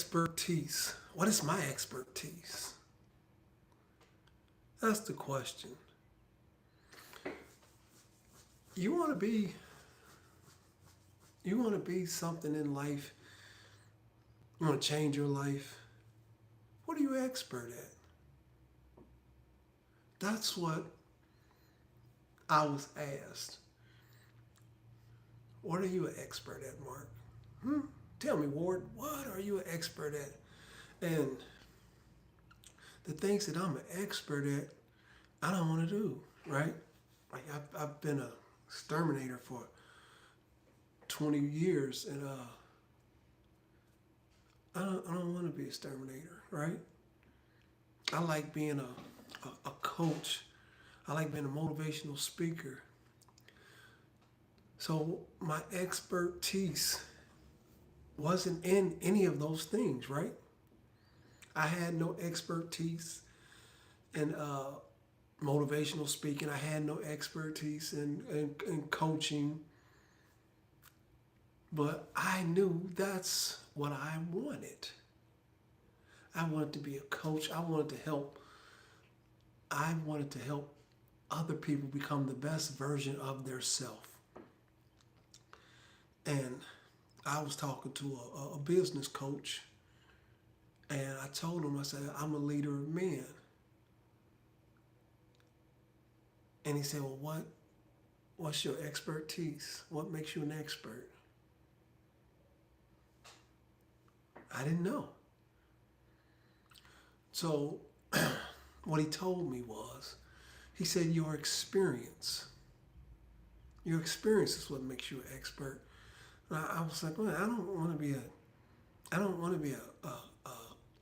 expertise. What is my expertise? That's the question. You want to be you want to be something in life. You want to change your life. What are you expert at? That's what I was asked. What are you an expert at, Mark? Tell me, Ward, what are you an expert at? And the things that I'm an expert at, I don't want to do, right? Like I've been a exterminator for 20 years, and I don't want to be a exterminator, right? I like being a coach. I like being a motivational speaker. So my expertise wasn't in any of those things, right? I had no expertise in motivational speaking. I had no expertise in coaching. But I knew that's what I wanted. I wanted to be a coach. I wanted to help other people become the best version of their self. And I was talking to a business coach, and I told him, I said, I'm a leader of men. And he said, well, what's your expertise? What makes you an expert? I didn't know. So what he told me was, he said, your experience is what makes you an expert. And I was like, well, I don't want to be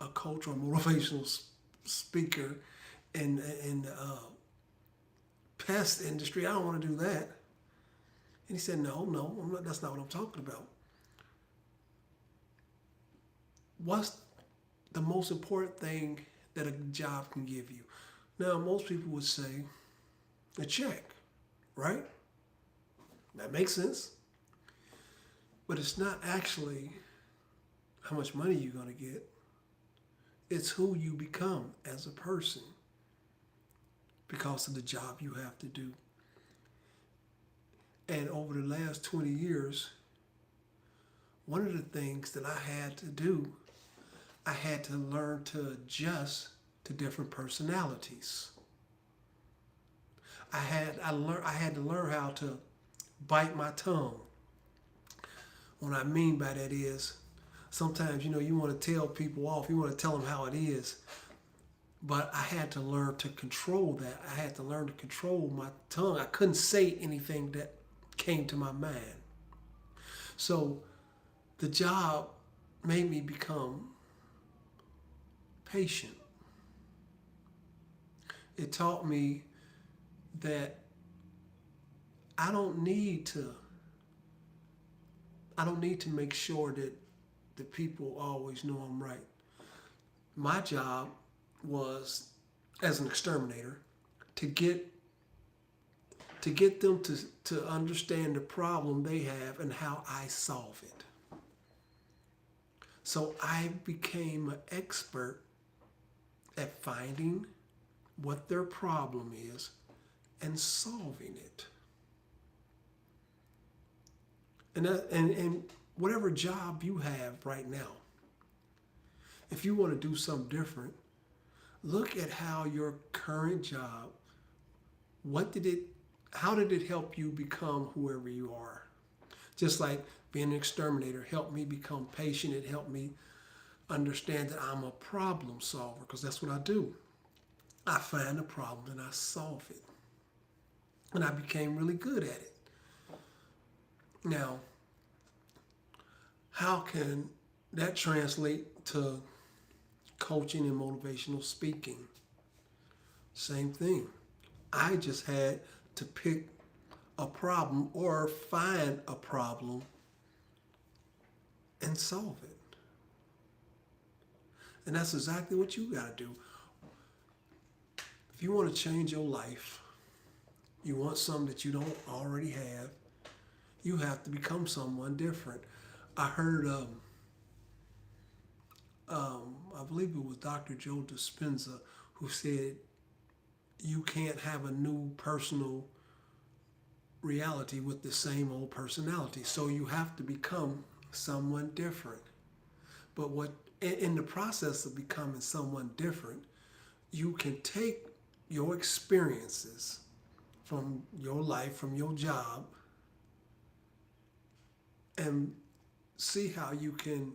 a coach or a motivational speaker in the pest industry. I don't want to do that. And he said, no, I'm not, that's not what I'm talking about. What's the most important thing that a job can give you? Now, most people would say a check, right? That makes sense. But it's not actually how much money you're going to get. It's who you become as a person because of the job you have to do. And over the last 20 years, one of the things that I had to do, I had to learn to adjust to different personalities. I had to learn how to bite my tongue. What I mean by that is, sometimes you want to tell people off, you want to tell them how it is, but I had to learn to control that. I had to learn to control my tongue. I couldn't say anything that came to my mind. So the job made me become patient. It taught me that I don't need to make sure that the people always know I'm right. My job was, as an exterminator, to get them to understand the problem they have and how I solve it. So I became an expert at finding what their problem is and solving it. And whatever job you have right now, if you want to do something different, look at how your current job, how did it help you become whoever you are? Just like being an exterminator helped me become patient. It helped me understand that I'm a problem solver, because that's what I do. I find a problem and I solve it. And I became really good at it. Now, how can that translate to coaching and motivational speaking? Same thing. I just had to pick a problem or find a problem and solve it. And that's exactly what you got to do. If you want to change your life, you want something that you don't already have, you have to become someone different. I heard I believe it was Dr. Joe Dispenza who said, you can't have a new personal reality with the same old personality. So you have to become someone different. But what in the process of becoming someone different, you can take your experiences from your life, from your job, and see how you can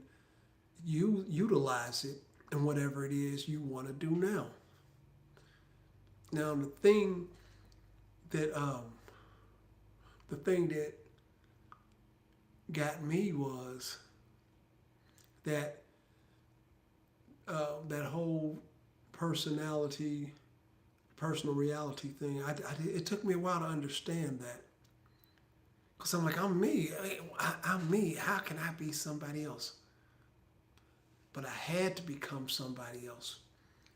utilize it in whatever it is you want to do now. Now that the thing that got me was that that whole personal reality thing. It took me a while to understand that, because I'm like, I'm me. I'm me. How can I be somebody else? But I had to become somebody else.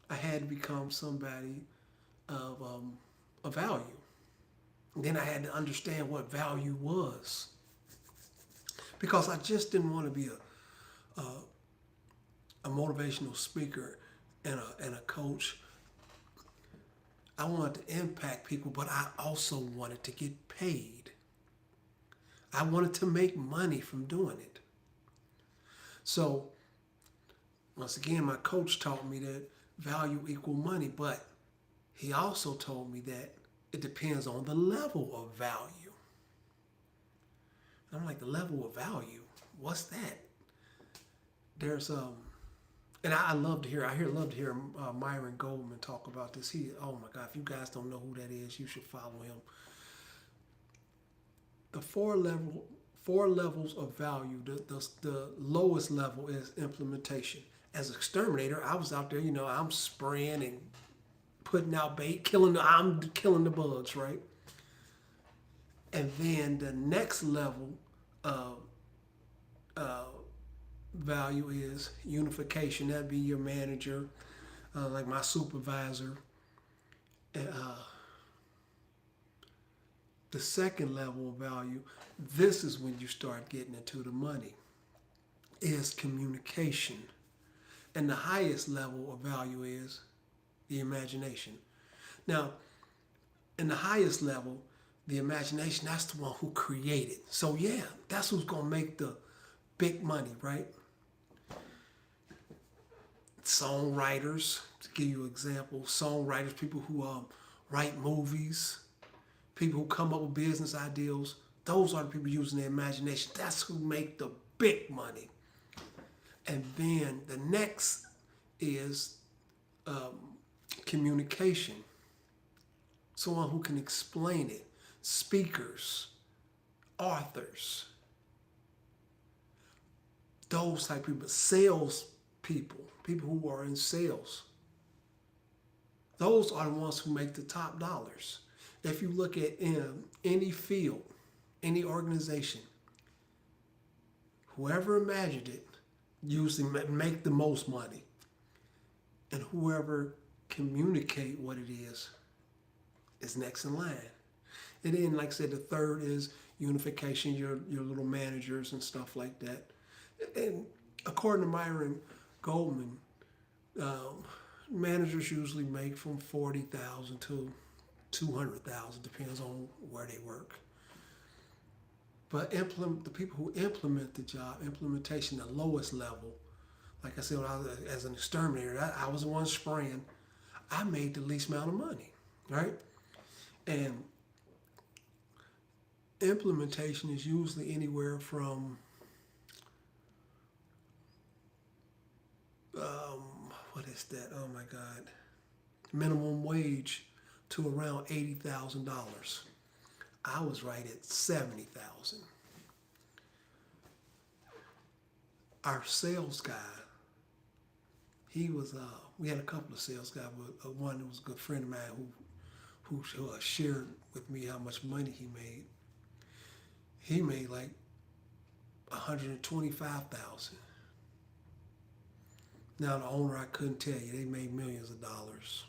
I had to become somebody of value. And then I had to understand what value was, because I just didn't want to be a motivational speaker and a coach. I wanted to impact people, but I also wanted to get paid. I wanted to make money from doing it. So once again, my coach taught me that value equal money, but he also told me that it depends on the level of value. And I'm like, the level of value? What's that? There's and I love to hear. Love to hear Myron Goldman talk about this. Oh my God! If you guys don't know who that is, you should follow him. The four levels of value. The lowest level is implementation. As an exterminator, I was out there. I'm spraying and putting out bait, I'm killing the bugs, right? And then the next level of value is unification. That'd be your manager, like my supervisor. The second level of value, this is when you start getting into the money, is communication. And the highest level of value is the imagination. Now, in the highest level, the imagination, that's the one who created. So yeah, that's who's gonna make the big money, right? Songwriters, to give you an example, songwriters, people who write movies, people who come up with business ideas, those are the people using their imagination. That's who make the big money. And then the next is communication. Someone who can explain it. Speakers, authors, those type of people. Sales people, people who are in sales. Those are the ones who make the top dollars. If you look at any field, any organization, whoever imagined it usually make the most money. And whoever communicate what it is next in line. And then, like I said, the third is unification, your little managers and stuff like that. And according to Myron Goldman, managers usually make from $40,000 to $200,000, depends on where they work. But the people who implement the job, implementation, the lowest level, like I said, when I was as an exterminator, I was the one spraying. I made the least amount of money, right? And implementation is usually anywhere from what is that? Oh my God, minimum wage to around $80,000. I was right at $70,000. Our sales guy, he was. We had a couple of sales guys, but one that was a good friend of mine who shared with me how much money he made. He made like $125,000. Now the owner, I couldn't tell you. They made millions of dollars.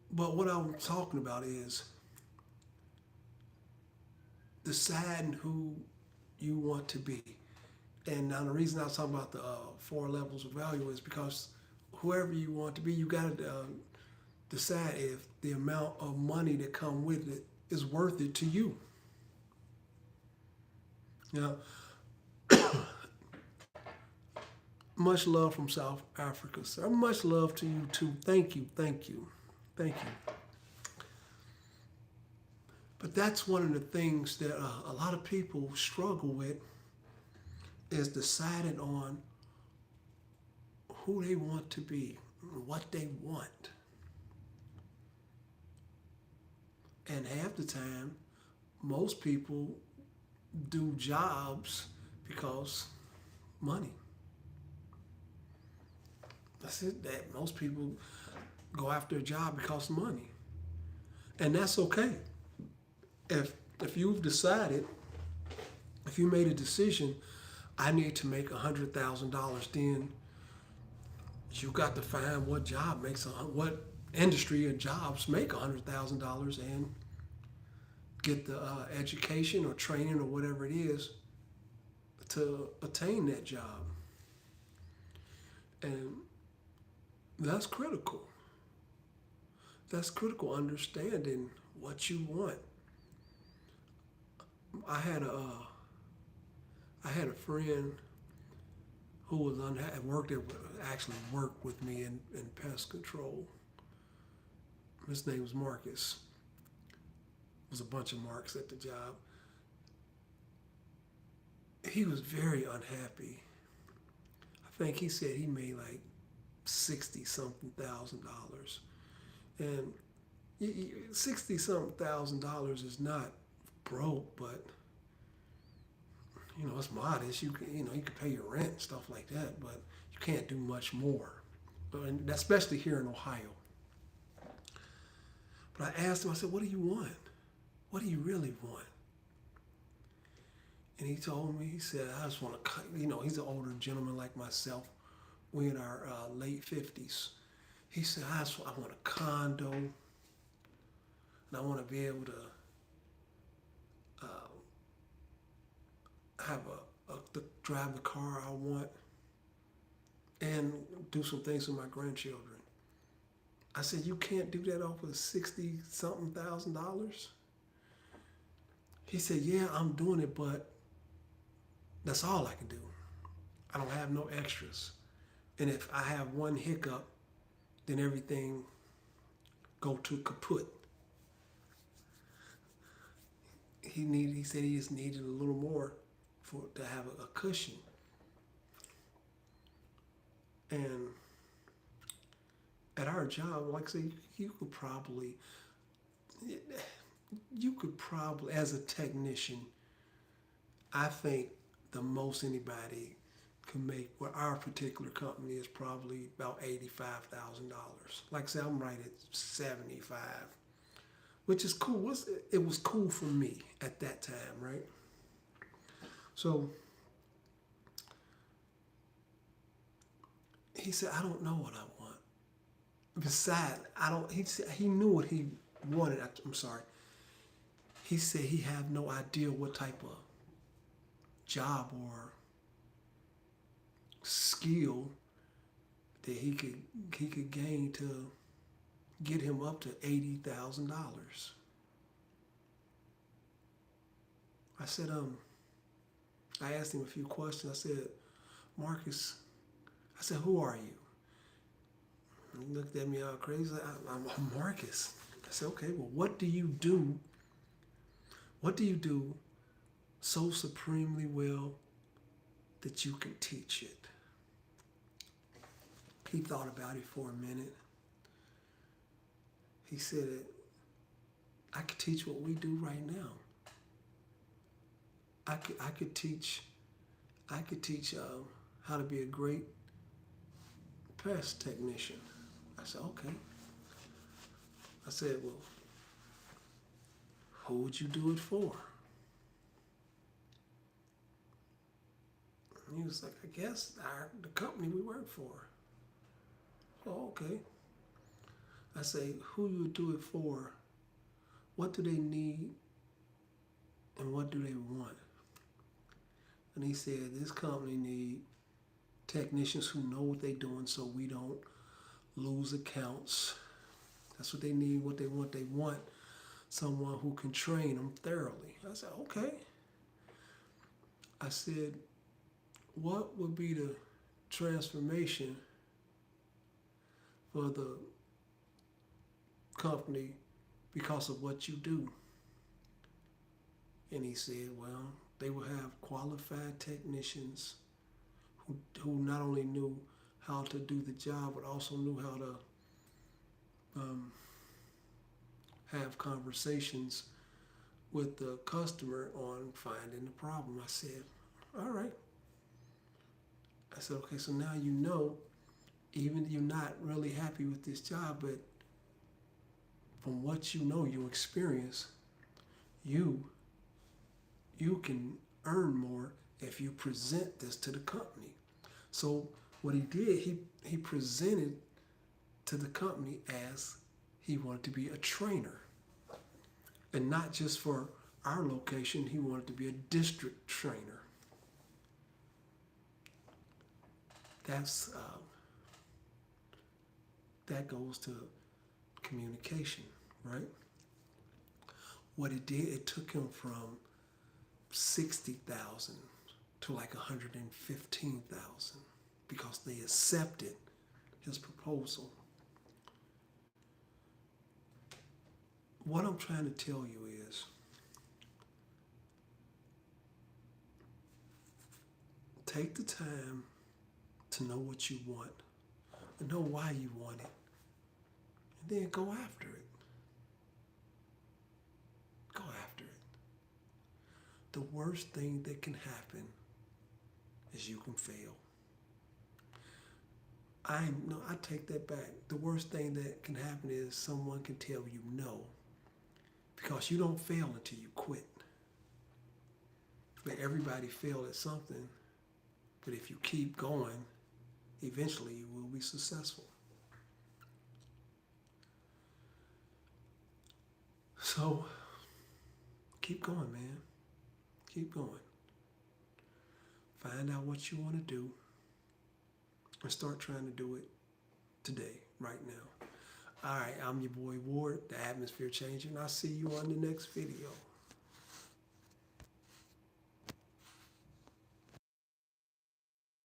But what I'm talking about is deciding who you want to be. And now the reason I was talking about the four levels of value is because whoever you want to be, you got to decide if the amount of money that come with it is worth it to you. You know, much love from South Africa, sir. Much love to you too. Thank you, thank you, thank you. But that's one of the things that a lot of people struggle with is deciding on who they want to be, what they want. And half the time, most people do jobs because money. That's it. That most people go after a job because of money, and that's okay. If you've decided, if you made a decision, I need to make $100,000, then you got to find what job makes what industry or jobs make $100,000 and get the education or training or whatever it is to attain that job. And that's critical. That's critical, understanding what you want. I had a friend who was actually worked with me in pest control. His name was Marcus. There was a bunch of Marks at the job. He was very unhappy. I think he said he made like 60 something thousand dollars. And 60 something thousand dollars is not broke, but it's modest. You can pay your rent and stuff like that, but you can't do much more. And especially here in Ohio. But I asked him, I said, what do you want? What do you really want? And he told me, he said, I just want to, he's an older gentleman like myself. We're in our late 50s. He said, I want a condo, and I want to be able to have to drive the car I want and do some things with my grandchildren. I said, you can't do that off of 60 something thousand dollars? He said, yeah, I'm doing it, but that's all I can do. I don't have no extras. And if I have one hiccup, then everything go to kaput. He said he just needed a little more to have a cushion. And at our job, like I say, you could probably, as a technician, I think the most anybody can make with our particular company is probably about $85,000. Like I said, I'm right at 75, which is cool. It was cool for me at that time, right? So he said, I don't know what I want. Besides, he knew what he wanted. I'm sorry. He said he had no idea what type of job or skill that he could gain to get him up to $80,000. I said, I asked him a few questions. I said, Marcus, I said, who are you? And he looked at me all crazy. I'm Marcus. I said, okay, well, what do you do? What do you do so supremely well that you can teach it? He thought about it for a minute. He said, I could teach what we do right now. I could teach how to be a great pest technician. I said, okay. I said, well, who would you do it for? And he was like, I guess the company we work for. Oh, okay. I say, who you would do it for? What do they need? And what do they want? And he said, this company need technicians who know what they're doing so we don't lose accounts. That's what they need, what they want. They want someone who can train them thoroughly. I said, okay. I said, what would be the transformation for the company because of what you do? And he said, well, they will have qualified technicians who not only knew how to do the job, but also knew how to have conversations with the customer on finding the problem. I said, all right. I said, okay, so now you know, even you're not really happy with this job, but from what you know, you experience, you can earn more if you present this to the company. So what he did, he presented to the company as he wanted to be a trainer. And not just for our location, he wanted to be a district trainer. That goes to communication, right? What it did, it took him from 60,000 to like 115,000 because they accepted his proposal. What I'm trying to tell you is, take the time to know what you want and know why you want it, and then go after it. Go after it. The worst thing that can happen is you can fail. I take that back. The worst thing that can happen is someone can tell you no, because you don't fail until you quit. But everybody failed at something, but if you keep going, eventually you will be successful. So keep going, man. Keep going. Find out what you want to do and start trying to do it today, right now. All right, I'm your boy Ward, the Atmosphere Changer, and I'll see you on the next video.